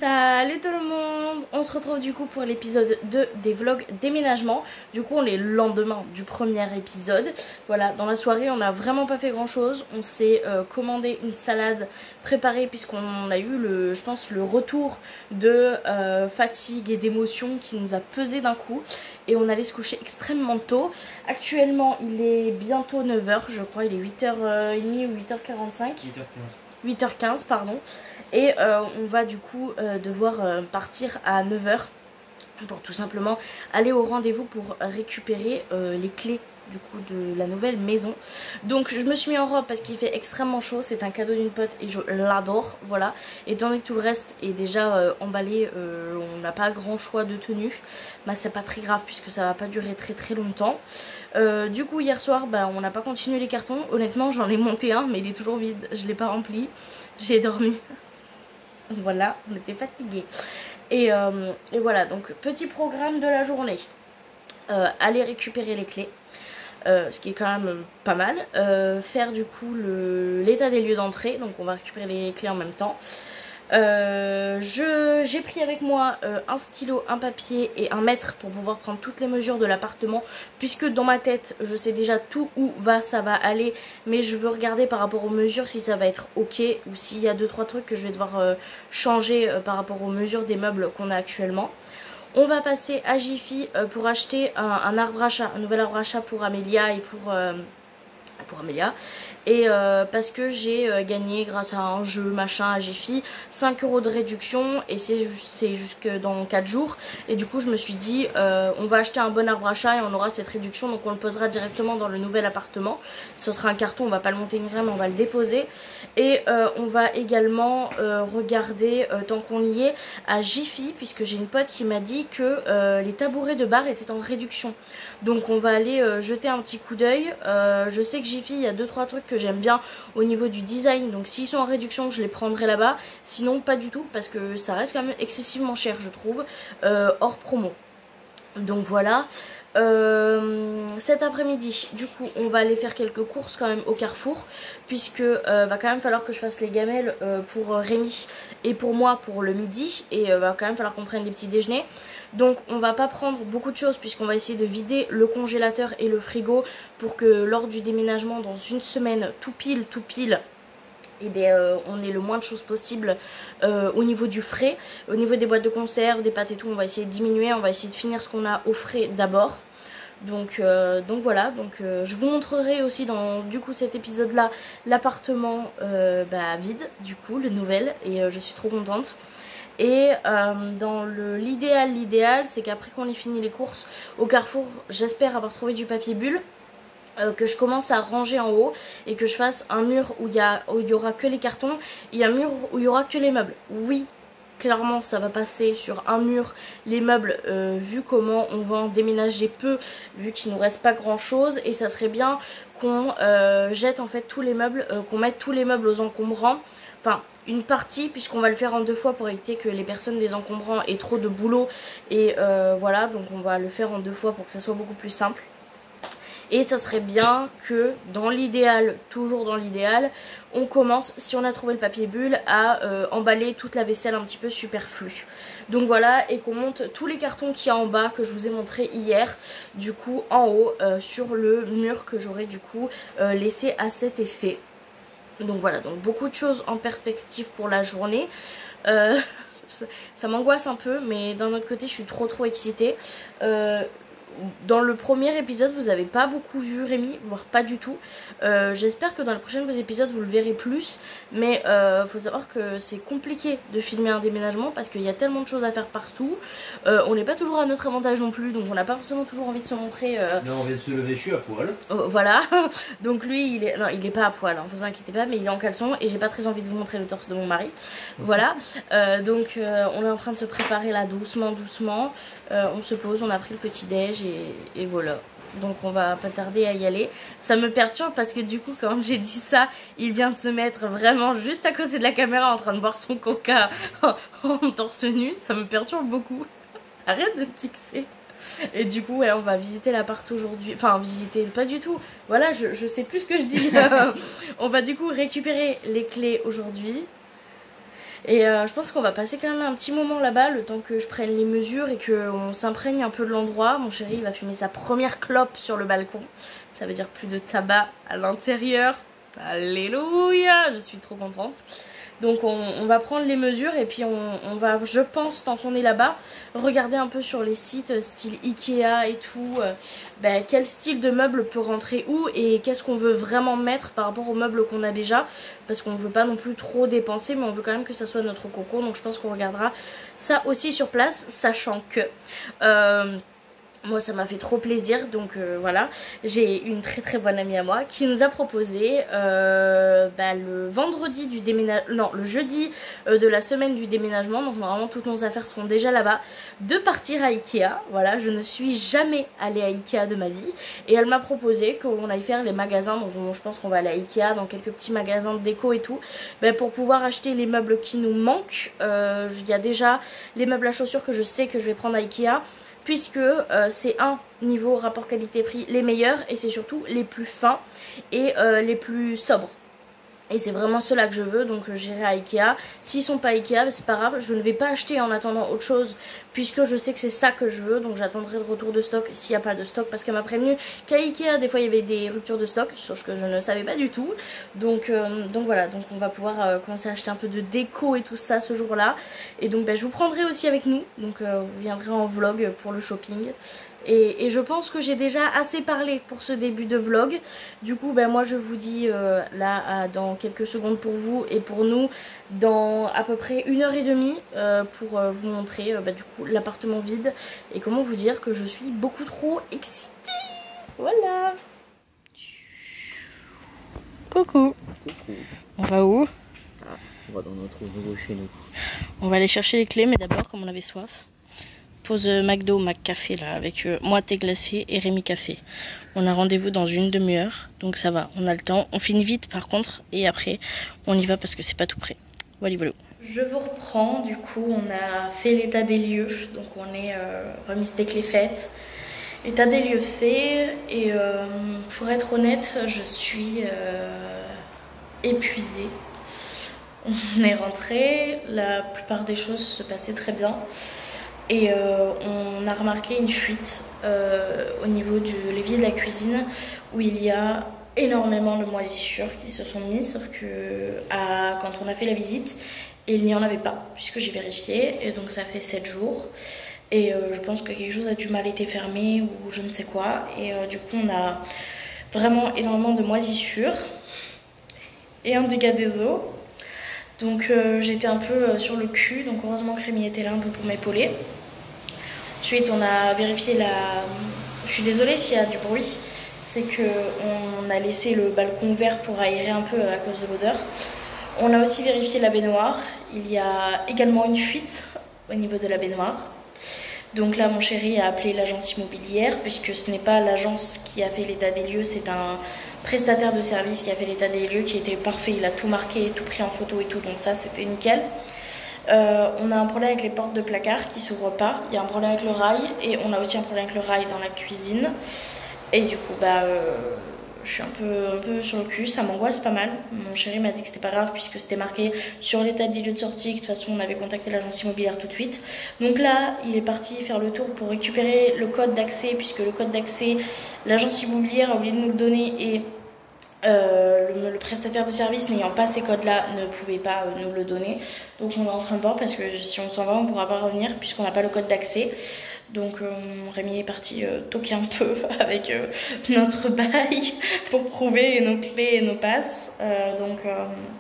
Salut tout le monde, on se retrouve du coup pour l'épisode 2 des vlogs déménagement. Du coup on est le lendemain du premier épisode. Voilà, dans la soirée on n'a vraiment pas fait grand chose. On s'est commandé une salade préparée puisqu'on a eu je pense le retour de fatigue et d'émotion qui nous a pesé d'un coup. Et on allait se coucher extrêmement tôt. Actuellement il est bientôt 9 h je crois, il est 8h30 ou 8h45. 8h15 pardon. Et on va du coup devoir partir à 9 h pour tout simplement aller au rendez-vous pour récupérer les clés du coup de la nouvelle maison. Donc je me suis mis en robe parce qu'il fait extrêmement chaud, c'est un cadeau d'une pote et je l'adore, voilà. Étant donné que tout le reste est déjà emballé, on n'a pas grand choix de tenue, bah c'est pas très grave puisque ça va pas durer très longtemps. Du coup hier soir on n'a pas continué les cartons, honnêtement j'en ai monté un mais il est toujours vide, je l'ai pas rempli, j'ai dormi. Voilà, on était fatigués. Et voilà, donc petit programme de la journée. Aller récupérer les clés, ce qui est quand même pas mal. Faire du coup l'état des lieux d'entrée, donc on va récupérer les clés en même temps. J'ai pris avec moi un stylo, un papier et un mètre pour pouvoir prendre toutes les mesures de l'appartement, puisque dans ma tête je sais déjà tout où ça va aller, mais je veux regarder par rapport aux mesures si ça va être ok ou s'il y a 2-3 trucs que je vais devoir changer par rapport aux mesures des meubles qu'on a actuellement. On va passer à Jiffy pour acheter un arbre à chat, un nouvel arbre à chat pour Amélia et pour Amélia. Et parce que j'ai gagné grâce à un jeu machin à Jiffy 5 € de réduction et c'est jusque dans 4 jours. Et du coup je me suis dit on va acheter un bon arbre à chat et on aura cette réduction, donc on le posera directement dans le nouvel appartement. Ce sera un carton, on va pas le monter une mais on va le déposer. Et on va également regarder tant qu'on y est à Jiffy, puisque j'ai une pote qui m'a dit que les tabourets de bar étaient en réduction. Donc on va aller jeter un petit coup d'œil. Je sais que Jiffy, il y a 2-3 trucs que j'aime bien au niveau du design, donc s'ils sont en réduction je les prendrai là-bas, sinon pas du tout parce que ça reste quand même excessivement cher je trouve, hors promo. Donc voilà. Cet après-midi du coup on va aller faire quelques courses quand même au Carrefour, puisque va quand même falloir que je fasse les gamelles pour Rémi et pour moi pour le midi, et va quand même falloir qu'on prenne des petits déjeuners. Donc on va pas prendre beaucoup de choses puisqu'on va essayer de vider le congélateur et le frigo pour que lors du déménagement dans une semaine tout pile et on ait le moins de choses possible au niveau du frais. Au niveau des boîtes de conserve, des pâtes et tout, on va essayer de diminuer, on va essayer de finir ce qu'on a au frais d'abord. Donc voilà, je vous montrerai aussi dans du coup cet épisode là l'appartement vide, du coup le nouvel, et je suis trop contente. Et dans l'idéal c'est qu'après qu'on ait fini les courses au Carrefour, j'espère avoir trouvé du papier bulle, que je commence à ranger en haut et que je fasse un mur où il y aura que les cartons et un mur où il y aura que les meubles. Oui, clairement ça va passer sur un mur les meubles, vu comment on va en déménager peu, vu qu'il nous reste pas grand chose, et ça serait bien qu'on jette en fait tous les meubles, qu'on mette tous les meubles aux encombrants, enfin une partie, puisqu'on va le faire en 2 fois pour éviter que les personnes des encombrants aient trop de boulot, et voilà, donc on va le faire en 2 fois pour que ça soit beaucoup plus simple. Et ça serait bien que dans l'idéal, toujours dans l'idéal, on commence, si on a trouvé le papier bulle, à emballer toute la vaisselle un petit peu superflue. Donc voilà, et qu'on monte tous les cartons qu'il y a en bas que je vous ai montré hier, du coup en haut, sur le mur que j'aurais du coup laissé à cet effet. Donc voilà, donc beaucoup de choses en perspective pour la journée. Ça m'angoisse un peu, mais d'un autre côté je suis trop excitée. Dans le premier épisode vous avez pas beaucoup vu Rémi, voire pas du tout. J'espère que dans les prochains épisodes vous le verrez plus, mais faut savoir que c'est compliqué de filmer un déménagement parce qu'il y a tellement de choses à faire partout. On n'est pas toujours à notre avantage non plus, donc on n'a pas forcément toujours envie de se montrer. Là on vient de se lever, je suis à poil. Voilà, donc lui il est pas à poil, hein, vous inquiétez pas, mais il est en caleçon et j'ai pas très envie de vous montrer le torse de mon mari. Voilà, donc on est en train de se préparer là doucement. On se pose, on a pris le petit déj et voilà. Donc on va pas tarder à y aller. Ça me perturbe parce que du coup quand j'ai dit ça, il vient de se mettre vraiment juste à côté de la caméra en train de boire son coca en torse nu. Ça me perturbe beaucoup. Arrête de me fixer. Et du coup ouais, on va visiter l'appart aujourd'hui. Enfin visiter, pas du tout. Voilà, je sais plus ce que je dis. On va du coup récupérer les clés aujourd'hui. Et je pense qu'on va passer quand même un petit moment là-bas, le temps que je prenne les mesures et qu'on s'imprègne un peu de l'endroit. Mon chéri il va fumer sa première clope sur le balcon. Ça veut dire plus de tabac à l'intérieur. Alléluia, je suis trop contente. Donc on va prendre les mesures et puis on va, je pense, tant qu'on est là-bas, regarder un peu sur les sites style Ikea et tout, quel style de meuble peut rentrer où et qu'est-ce qu'on veut vraiment mettre par rapport aux meubles qu'on a déjà. Parce qu'on ne veut pas non plus trop dépenser, mais on veut quand même que ça soit notre cocon. Donc je pense qu'on regardera ça aussi sur place, sachant que... moi ça m'a fait trop plaisir, donc voilà, j'ai une très bonne amie à moi qui nous a proposé le vendredi du déménagement, non le jeudi de la semaine du déménagement, donc normalement toutes nos affaires seront déjà là-bas, de partir à Ikea. Voilà, je ne suis jamais allée à Ikea de ma vie et elle m'a proposé qu'on aille faire les magasins, donc je pense qu'on va aller à Ikea dans quelques petits magasins de déco et tout, pour pouvoir acheter les meubles qui nous manquent. Il y a déjà les meubles à chaussures que je sais que je vais prendre à Ikea, puisque c'est un niveau rapport qualité-prix les meilleurs et c'est surtout les plus fins et les plus sobres. Et c'est vraiment ceux-là que je veux, donc j'irai à Ikea. S'ils sont pas Ikea, c'est pas grave, je ne vais pas acheter en attendant autre chose, puisque je sais que c'est ça que je veux, donc j'attendrai le retour de stock s'il n'y a pas de stock, parce qu'elle m'a prévenu qu'à Ikea, des fois il y avait des ruptures de stock, sauf que je ne savais pas du tout. Donc voilà, donc on va pouvoir commencer à acheter un peu de déco et tout ça ce jour-là. Et donc je vous prendrai aussi avec nous, donc vous viendrez en vlog pour le shopping. Et je pense que j'ai déjà assez parlé pour ce début de vlog. Du coup moi je vous dis dans quelques secondes pour vous et pour nous dans à peu près 1h30 pour vous montrer du coup l'appartement vide et comment vous dire que je suis beaucoup trop excitée. Voilà. Coucou. On va où? On va dans notre nouveau chez nous. On va aller chercher les clés, mais d'abord comme on avait soif, pause McDo, McCafé là, avec moi thé glacé et Rémi café. On a rendez-vous dans une demi-heure, donc ça va, on a le temps. On finit vite par contre, et après on y va parce que c'est pas tout près. Voilà, voilà. Je vous reprends, du coup on a fait l'état des lieux, donc on est remise dès que les fêtes. État des lieux fait, et pour être honnête, je suis épuisée. On est rentré, la plupart des choses se passaient très bien. Et on a remarqué une fuite au niveau de l'évier de la cuisine où il y a énormément de moisissures qui se sont mises, sauf que quand on a fait la visite, il n'y en avait pas, puisque j'ai vérifié, et donc ça fait 7 jours. Et je pense que quelque chose a dû mal été fermé ou je ne sais quoi. Et du coup on a vraiment énormément de moisissures et un dégât des eaux. Donc j'étais un peu sur le cul, donc heureusement que Rémi était là un peu pour m'épauler. Ensuite on a vérifié je suis désolée s'il y a du bruit, c'est qu'on a laissé le balcon ouvert pour aérer un peu à cause de l'odeur. On a aussi vérifié la baignoire, il y a également une fuite au niveau de la baignoire. Donc là mon chéri a appelé l'agence immobilière, puisque ce n'est pas l'agence qui a fait l'état des lieux, c'est un prestataire de service qui a fait l'état des lieux, qui était parfait, il a tout marqué, tout pris en photo et tout, donc ça c'était nickel. On a un problème avec les portes de placard qui s'ouvrent pas, il y a un problème avec le rail et on a aussi un problème avec le rail dans la cuisine. Et du coup je suis un peu sur le cul, ça m'angoisse pas mal. Mon chéri m'a dit que c'était pas grave puisque c'était marqué sur l'état des lieux de sortie, que de toute façon on avait contacté l'agence immobilière tout de suite. Donc là il est parti faire le tour pour récupérer le code d'accès, puisque le code d'accès l'agence immobilière a oublié de nous le donner et le prestataire de service n'ayant pas ces codes là ne pouvait pas nous le donner. Donc on est en train de voir, parce que si on s'en va on ne pourra pas revenir puisqu'on n'a pas le code d'accès. Donc Rémi est parti toquer un peu avec notre bail pour prouver nos clés et nos passes. Donc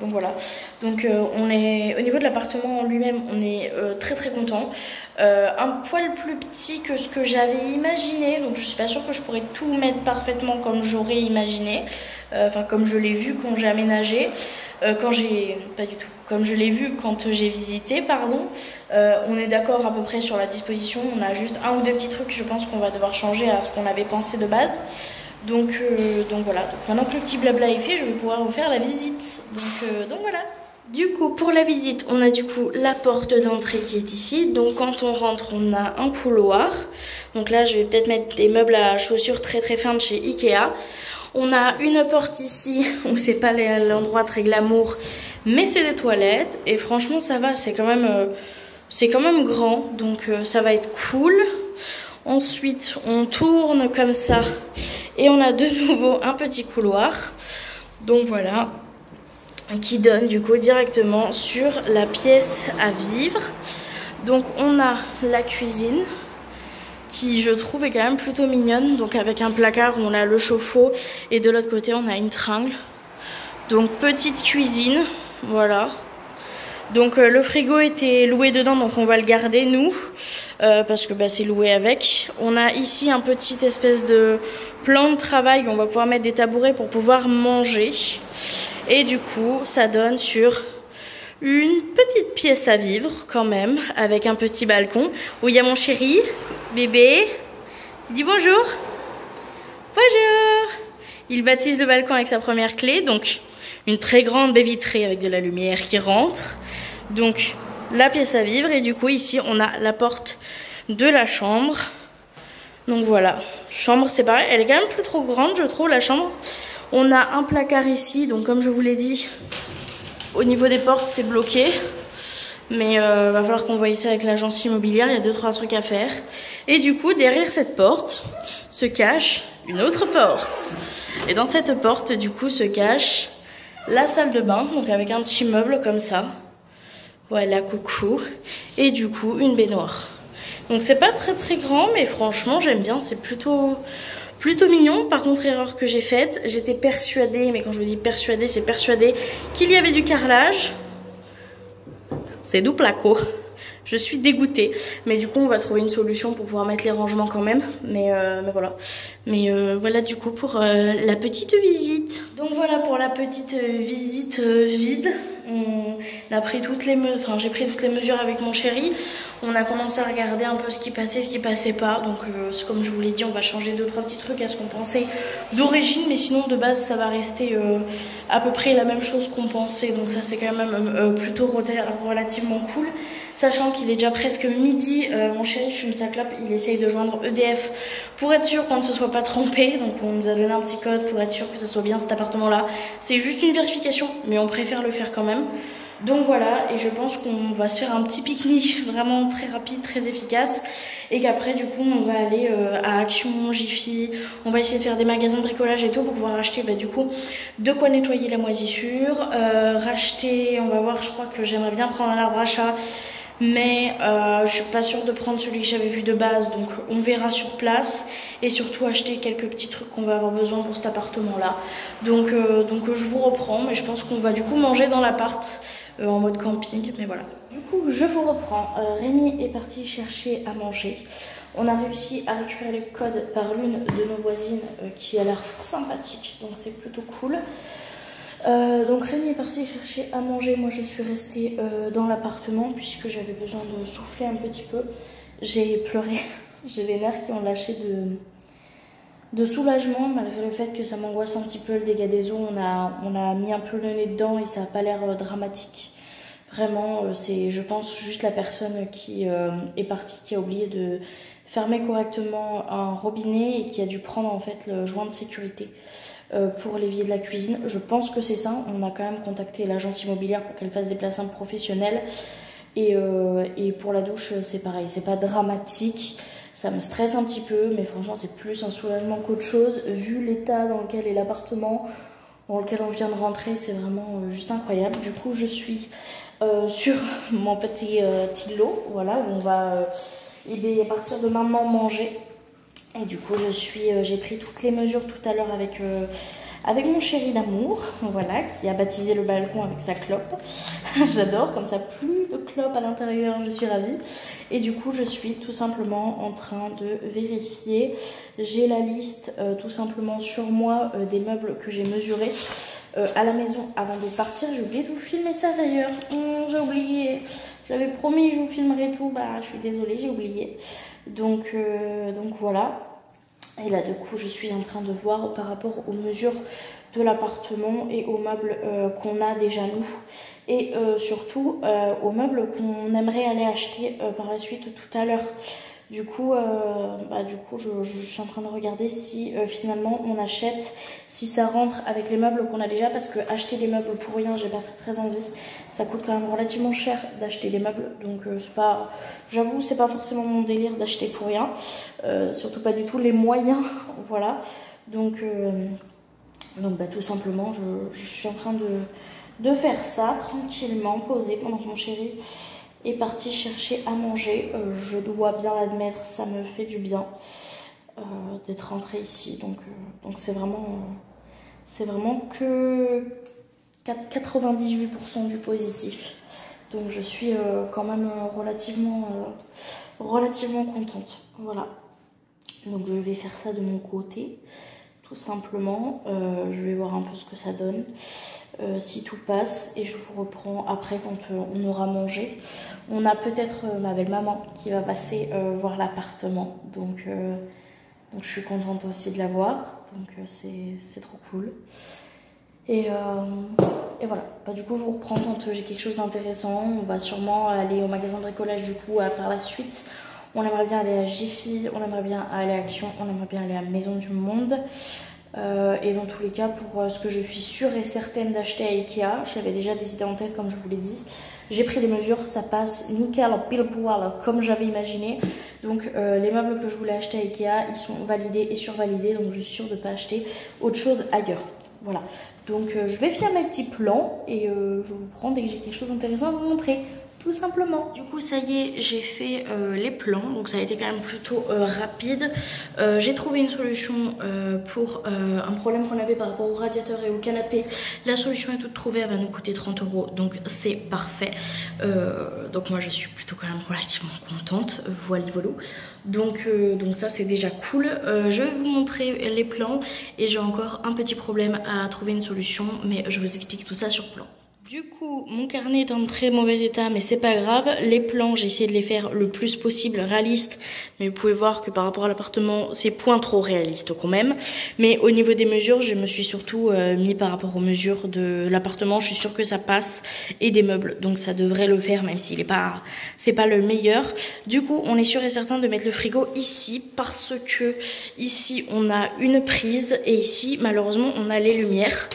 voilà. Donc on est au niveau de l'appartement en lui-même, on est très content. Un poil plus petit que ce que j'avais imaginé, donc je suis pas sûre que je pourrais tout mettre parfaitement comme j'aurais imaginé, enfin comme je l'ai vu quand j'ai aménagé, comme je l'ai vu quand j'ai visité, pardon. On est d'accord à peu près sur la disposition, on a juste un ou deux petits trucs, je pense qu'on va devoir changer à ce qu'on avait pensé de base. Donc voilà, donc maintenant que le petit blabla est fait, je vais pouvoir vous faire la visite. Donc voilà. Du coup pour la visite on a du coup la porte d'entrée qui est ici, donc quand on rentre on a un couloir. Donc là je vais peut-être mettre des meubles à chaussures très fins de chez Ikea. On a une porte ici où c'est pas l'endroit très glamour, mais c'est des toilettes et franchement ça va, c'est quand même grand, donc ça va être cool. Ensuite on tourne comme ça et on a de nouveau un petit couloir, donc voilà, qui donne du coup directement sur la pièce à vivre. Donc on a la cuisine qui je trouve est quand même plutôt mignonne, donc avec un placard où on a le chauffe-eau et de l'autre côté on a une tringle. Donc petite cuisine, voilà. Donc le frigo était loué dedans, donc on va le garder nous, parce que bah, c'est loué avec. On a ici un petit espèce de plan de travail où on va pouvoir mettre des tabourets pour pouvoir manger. Et du coup ça donne sur une petite pièce à vivre quand même, avec un petit balcon où il y a mon chéri, bébé, qui dit bonjour. Bonjour. Il baptise le balcon avec sa première clé, donc une très grande baie vitrée avec de la lumière qui rentre. Donc la pièce à vivre, et du coup ici on a la porte de la chambre. Donc voilà, chambre c'est pareil, elle est quand même plus trop grande je trouve la chambre. On a un placard ici, donc comme je vous l'ai dit, au niveau des portes c'est bloqué, mais va falloir qu'on voie ça avec l'agence immobilière, il y a 2-3 trucs à faire. Et du coup derrière cette porte se cache une autre porte, et dans cette porte du coup se cache la salle de bain, donc avec un petit meuble comme ça, voilà, coucou, et du coup une baignoire. Donc c'est pas très grand, mais franchement j'aime bien, c'est plutôt mignon. Par contre, erreur que j'ai faite, j'étais persuadée, mais quand je vous dis persuadée, c'est persuadée qu'il y avait du carrelage. C'est du placo. Je suis dégoûtée, mais du coup on va trouver une solution pour pouvoir mettre les rangements quand même, mais voilà. Voilà du coup pour la petite visite. Donc voilà pour la petite visite vide. On a pris toutes les mesures, enfin j'ai pris toutes les mesures avec mon chéri. On a commencé à regarder un peu ce qui passait, ce qui passait pas. Donc comme je vous l'ai dit, on va changer 2-3 petits trucs à ce qu'on pensait d'origine, mais sinon de base ça va rester à peu près la même chose qu'on pensait. Donc ça c'est quand même plutôt relativement cool. Sachant qu'il est déjà presque midi, mon chéri fume sa clope, il essaye de joindre EDF pour être sûr qu'on ne se soit pas trompé. Donc on nous a donné un petit code pour être sûr que ça soit bien cet appartement là. C'est juste une vérification, mais on préfère le faire quand même. Donc voilà, et je pense qu'on va se faire un petit pique-nique vraiment très rapide, très efficace. Et qu'après du coup on va aller à Action, Jiffy, on va essayer de faire des magasins de bricolage et tout pour pouvoir acheter du coup de quoi nettoyer la moisissure. Racheter, on va voir, je crois que j'aimerais bien prendre un arbre à chat, mais je suis pas sûre de prendre celui que j'avais vu de base, donc on verra sur place. Et surtout acheter quelques petits trucs qu'on va avoir besoin pour cet appartement là. Donc je vous reprends, mais je pense qu'on va du coup manger dans l'appart en mode camping, mais voilà. Du coup je vous reprends, Rémi est parti chercher à manger. On a réussi à récupérer le code par l'une de nos voisines qui a l'air fort sympathique, donc c'est plutôt cool. Donc Rémi est parti chercher à manger, moi je suis restée dans l'appartement puisque j'avais besoin de souffler un petit peu. J'ai pleuré, j'ai les nerfs qui ont lâché de soulagement malgré le fait que ça m'angoisse un petit peu le dégât des eaux. On a mis un peu le nez dedans et ça n'a pas l'air dramatique. Vraiment, c'est je pense juste la personne qui est partie qui a oublié de fermer correctement un robinet et qui a dû prendre en fait le joint de sécurité pour l'évier de la cuisine. Je pense que c'est ça. On a quand même contacté l'agence immobilière pour qu'elle fasse des placements professionnels. Et pour la douche, c'est pareil, c'est pas dramatique. Ça me stresse un petit peu, mais franchement c'est plus un soulagement qu'autre chose. Vu l'état dans lequel est l'appartement, dans lequel on vient de rentrer, c'est vraiment juste incroyable. Du coup je suis sur mon petit îlot, voilà, où on va à partir de maintenant manger. Et du coup j'ai pris toutes les mesures tout à l'heure avec mon chéri d'amour, voilà, qui a baptisé le balcon avec sa clope. J'adore, comme ça, plus de clope à l'intérieur, je suis ravie. Et du coup, je suis tout simplement en train de vérifier. J'ai la liste tout simplement sur moi des meubles que j'ai mesurés à la maison avant de partir. J'ai oublié de vous filmer ça d'ailleurs. J'ai oublié. J'avais promis que je vous filmerais tout. Bah, je suis désolée, j'ai oublié. Donc voilà. Et là, du coup, je suis en train de voir par rapport aux mesures de l'appartement et aux meubles qu'on a déjà nous. Et surtout aux meubles qu'on aimerait aller acheter par la suite tout à l'heure. Du coup, je suis en train de regarder si finalement on achète, si ça rentre avec les meubles qu'on a déjà, parce que acheter des meubles pour rien, j'ai pas très envie. Ça coûte quand même relativement cher d'acheter des meubles, donc c'est pas, j'avoue, c'est pas forcément mon délire d'acheter pour rien, surtout pas du tout les moyens, voilà. Donc tout simplement, je suis en train de faire ça tranquillement, posé pendant que mon chéri est parti chercher à manger. Je dois bien l'admettre, ça me fait du bien d'être rentrée ici. Donc c'est vraiment que 98% du positif. Donc je suis quand même relativement contente. Voilà. Donc je vais faire ça de mon côté, tout simplement. Je vais voir un peu ce que ça donne. Si tout passe, et je vous reprends après quand on aura mangé. On a peut-être ma belle-maman qui va passer voir l'appartement, donc je suis contente aussi de la voir, donc c'est trop cool. Et voilà, du coup je vous reprends quand j'ai quelque chose d'intéressant. On va sûrement aller au magasin de bricolage du coup par la suite. On aimerait bien aller à Jiffy, on aimerait bien aller à Action, on aimerait bien aller à Maison du Monde. Et dans tous les cas, pour ce que je suis sûre et certaine d'acheter à Ikea, j'avais déjà des idées en tête comme je vous l'ai dit. J'ai pris les mesures, ça passe nickel, pile poil, comme j'avais imaginé. Donc les meubles que je voulais acheter à Ikea, ils sont validés et survalidés, donc je suis sûre de ne pas acheter autre chose ailleurs. Voilà, donc je vais faire mes petits plans et je vous prends dès que j'ai quelque chose d'intéressant à vous montrer. Tout simplement. Du coup ça y est, j'ai fait les plans, donc ça a été quand même plutôt rapide. J'ai trouvé une solution pour un problème qu'on avait par rapport au radiateur et au canapé. La solution est toute trouvée, elle va nous coûter 30 €, donc c'est parfait. Donc moi je suis plutôt quand même relativement contente, voilà. Donc ça c'est déjà cool. Je vais vous montrer les plans et j'ai encore un petit problème à trouver une solution, mais je vous explique tout ça sur plan. Du coup, mon carnet est en très mauvais état, mais c'est pas grave. Les plans, j'ai essayé de les faire le plus possible réalistes, mais vous pouvez voir que par rapport à l'appartement, c'est point trop réaliste quand même. Mais au niveau des mesures, je me suis surtout mis par rapport aux mesures de l'appartement. Je suis sûre que ça passe, et des meubles, donc ça devrait le faire, même s'il est pas, c'est pas le meilleur. Du coup, on est sûr et certain de mettre le frigo ici, parce que ici on a une prise et ici, malheureusement, on a les lumières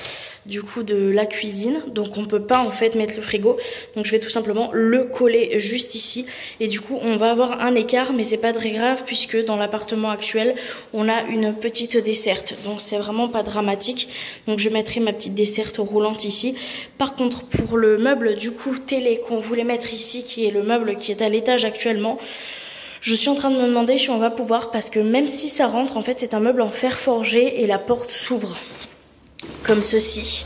du coup de la cuisine, donc on peut pas en fait mettre le frigo, donc je vais tout simplement le coller juste ici et du coup on va avoir un écart, mais c'est pas très grave puisque dans l'appartement actuel on a une petite desserte, donc c'est vraiment pas dramatique. Donc je mettrai ma petite desserte roulante ici. Par contre pour le meuble du coup télé qu'on voulait mettre ici, qui est le meuble qui est à l'étage actuellement, je suis en train de me demander si on va pouvoir, parce que même si ça rentre, en fait c'est un meuble en fer forgé et la porte s'ouvre comme ceci,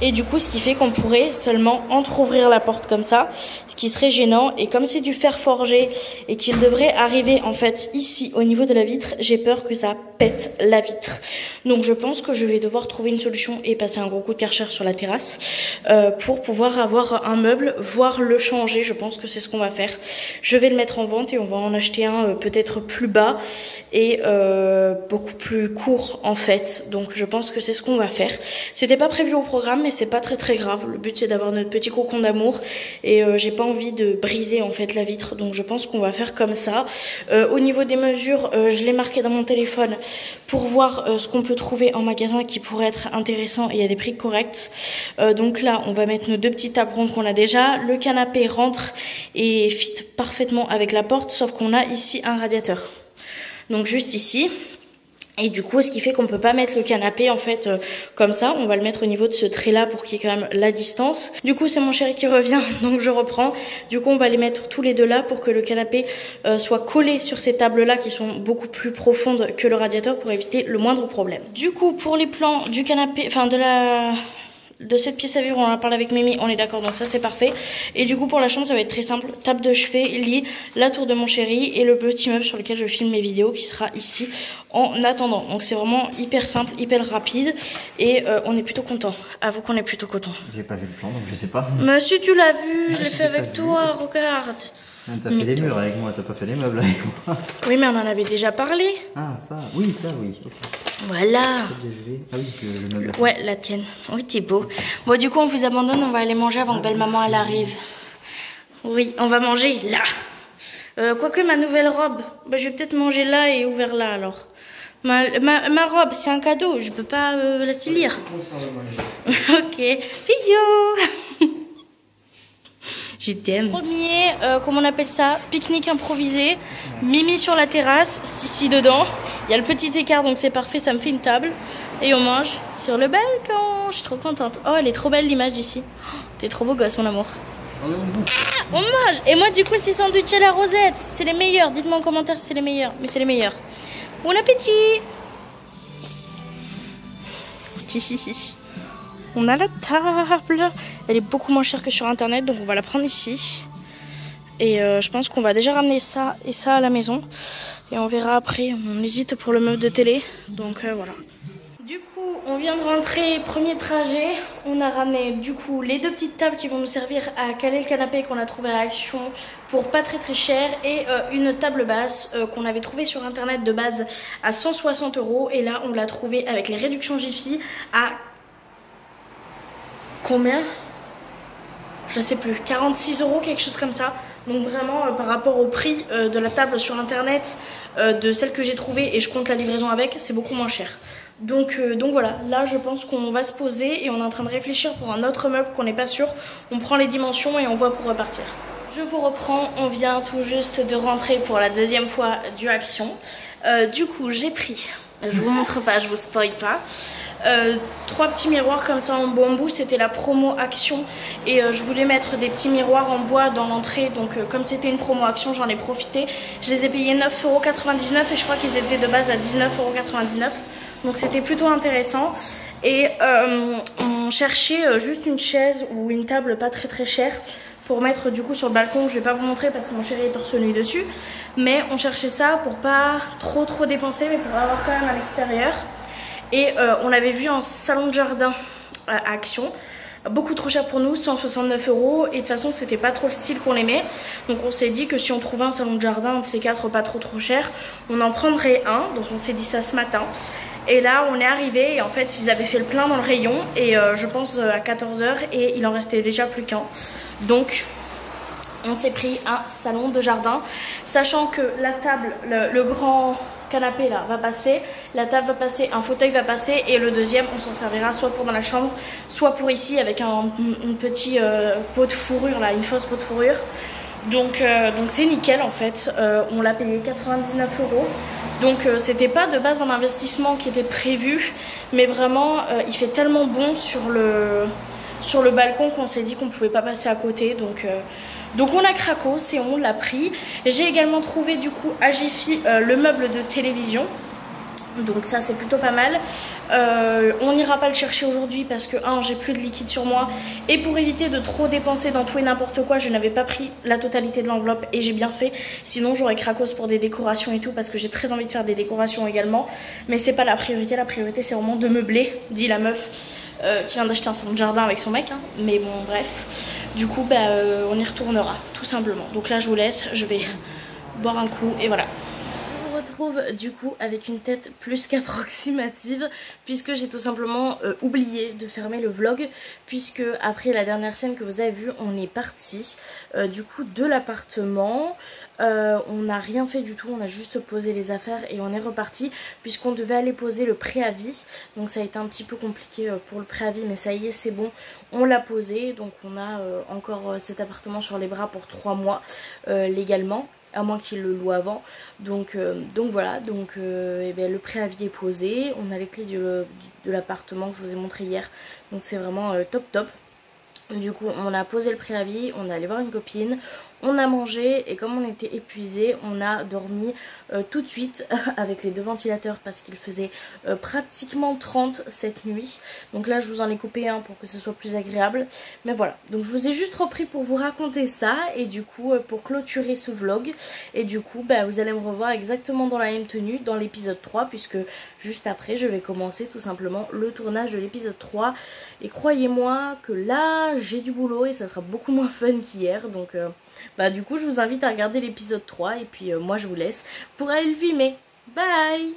et du coup ce qui fait qu'on pourrait seulement entrouvrir la porte comme ça, ce qui serait gênant. Et comme c'est du fer forgé et qu'il devrait arriver en fait ici au niveau de la vitre, j'ai peur que ça pète la vitre. Donc je pense que je vais devoir trouver une solution et passer un gros coup de Karcher sur la terrasse pour pouvoir avoir un meuble, voire le changer. Je pense que c'est ce qu'on va faire. Je vais le mettre en vente et on va en acheter un peut-être plus bas et beaucoup plus court en fait. Donc je pense que c'est ce qu'on va faire. C'était pas prévu au programme, mais c'est pas très grave. Le but c'est d'avoir notre petit cocon d'amour et j'ai pas envie de briser en fait la vitre, donc je pense qu'on va faire comme ça. Au niveau des mesures, je l'ai marqué dans mon téléphone pour voir ce qu'on peut trouver en magasin qui pourrait être intéressant et à des prix corrects. Donc là on va mettre nos deux petites tables rondes qu'on a déjà. Le canapé rentre et fit parfaitement avec la porte, sauf qu'on a ici un radiateur, donc juste ici. Et du coup, ce qui fait qu'on peut pas mettre le canapé en fait comme ça. On va le mettre au niveau de ce trait là pour qu'il y ait quand même la distance. Du coup, c'est mon chéri qui revient, donc je reprends. Du coup, on va les mettre tous les deux là pour que le canapé soit collé sur ces tables là qui sont beaucoup plus profondes que le radiateur, pour éviter le moindre problème. Du coup, pour les plans du canapé, enfin de cette pièce à vivre, on en a parlé avec Mimi, on est d'accord, donc ça c'est parfait. Et du coup pour la chambre ça va être très simple, table de chevet, lit, la tour de mon chéri et le petit meuble sur lequel je filme mes vidéos qui sera ici en attendant. Donc c'est vraiment hyper simple, hyper rapide et on est plutôt content. Avoue qu'on est plutôt content. J'ai pas vu le plan donc je sais pas. Mais si tu l'as vu, je l'ai fait avec toi, regarde. T'as fait les murs avec moi, t'as pas fait les meubles avec moi. Oui mais on en avait déjà parlé. Ah ça, oui ça oui, ok. Voilà. Ah oui, le meuble. Ouais, la tienne. Oui, t'es beau. Bon, du coup, on vous abandonne. On va aller manger avant que belle maman elle arrive. Oui, on va manger là. Quoique ma nouvelle robe, bah, je vais peut-être manger là et ouvrir là alors. Ma robe, c'est un cadeau, je peux pas la lire. Ok, bisous. Je t'aime. Premier, comment on appelle ça? Pique-nique improvisé. Mimi sur la terrasse, Sissi dedans. Il y a le petit écart donc c'est parfait, ça me fait une table. Et on mange sur le balcon. Je suis trop contente. Oh, elle est trop belle l'image d'ici. Oh, t'es trop beau gosse mon amour. Ah, on mange. Et moi du coup c'est sandwich à la rosette. C'est les meilleurs. Dites-moi en commentaire si c'est les meilleurs. Mais c'est les meilleurs. Bon appétit. On a la table. Elle est beaucoup moins chère que sur internet, donc on va la prendre ici. Et je pense qu'on va déjà ramener ça et ça à la maison. Et on verra après. On hésite pour le meuble de télé. Donc voilà. Du coup, on vient de rentrer, premier trajet. On a ramené du coup les deux petites tables qui vont nous servir à caler le canapé qu'on a trouvé à Action pour pas très cher. Et une table basse qu'on avait trouvée sur internet de base à 160 €. Et là, on l'a trouvée avec les réductions Jiffy à... Combien? Je sais plus, 46 €, quelque chose comme ça. Donc vraiment par rapport au prix de la table sur internet, de celle que j'ai trouvée et je compte la livraison avec, c'est beaucoup moins cher. Donc voilà, là je pense qu'on va se poser et on est en train de réfléchir pour un autre meuble qu'on n'est pas sûr. On prend les dimensions et on voit pour repartir. Je vous reprends, on vient tout juste de rentrer pour la deuxième fois du Action. Du coup j'ai pris, je vous montre pas, je vous spoil pas. 3 petits miroirs comme ça en bambou, c'était la promo Action et je voulais mettre des petits miroirs en bois dans l'entrée, donc comme c'était une promo Action j'en ai profité. Je les ai payés 9,99 € et je crois qu'ils étaient de base à 19,99 €, donc c'était plutôt intéressant. Et on cherchait juste une chaise ou une table pas très chère pour mettre du coup sur le balcon. Je vais pas vous montrer parce que mon chéri est torse nu dessus, mais on cherchait ça pour pas trop dépenser mais pour avoir quand même à l'extérieur. Et on l'avait vu en salon de jardin à Action, beaucoup trop cher pour nous, 169 €. Et de toute façon c'était pas trop le style qu'on aimait. Donc on s'est dit que si on trouvait un salon de jardin de ces quatre pas trop cher, on en prendrait un. Donc on s'est dit ça ce matin. Et là on est arrivé et en fait ils avaient fait le plein dans le rayon. Et je pense à 14 h et il en restait déjà plus qu'un. Donc on s'est pris un salon de jardin, sachant que la table, le grand canapé là va passer, la table va passer, un fauteuil va passer et le deuxième on s'en servira soit pour dans la chambre, soit pour ici avec une petite pot de fourrure là, une fausse pot de fourrure. Donc c'est nickel en fait, on l'a payé 99 €. Donc c'était pas de base un investissement qui était prévu, mais vraiment il fait tellement bon sur le balcon qu'on s'est dit qu'on pouvait pas passer à côté. Donc on a cracos et on l'a pris. J'ai également trouvé du coup à Jiffy le meuble de télévision. Donc ça c'est plutôt pas mal. On n'ira pas le chercher aujourd'hui parce que j'ai plus de liquide sur moi. Et pour éviter de trop dépenser dans tout et n'importe quoi, je n'avais pas pris la totalité de l'enveloppe et j'ai bien fait. Sinon j'aurais cracos pour des décorations et tout parce que j'ai très envie de faire des décorations également. Mais c'est pas la priorité c'est vraiment de meubler, dit la meuf qui vient d'acheter un salon de jardin avec son mec. Mais bon bref. Du coup on y retournera tout simplement. Donc là je vous laisse, je vais boire un coup et voilà. Je vous retrouve du coup avec une tête plus qu'approximative puisque j'ai tout simplement oublié de fermer le vlog, puisque après la dernière scène que vous avez vue on est parti du coup de l'appartement. On n'a rien fait du tout, on a juste posé les affaires et on est reparti puisqu'on devait aller poser le préavis. Donc ça a été un petit peu compliqué pour le préavis, mais ça y est c'est bon, on l'a posé. Donc on a encore cet appartement sur les bras pour 3 mois légalement, à moins qu'il le loue avant. Donc voilà, le préavis est posé. On a les clés de l'appartement que je vous ai montré hier, donc c'est vraiment top. Du coup on a posé le préavis, on est allé voir une copine, on a mangé et comme on était épuisé, on a dormi tout de suite avec les 2 ventilateurs parce qu'il faisait pratiquement 30 cette nuit. Donc là je vous en ai coupé un pour que ce soit plus agréable. Mais voilà, donc je vous ai juste repris pour vous raconter ça et du coup pour clôturer ce vlog. Et du coup vous allez me revoir exactement dans la même tenue dans l'épisode 3, puisque juste après je vais commencer tout simplement le tournage de l'épisode 3. Et croyez-moi que là j'ai du boulot et ça sera beaucoup moins fun qu'hier. Donc du coup je vous invite à regarder l'épisode 3 et puis moi je vous laisse pour aller le filmer. Bye!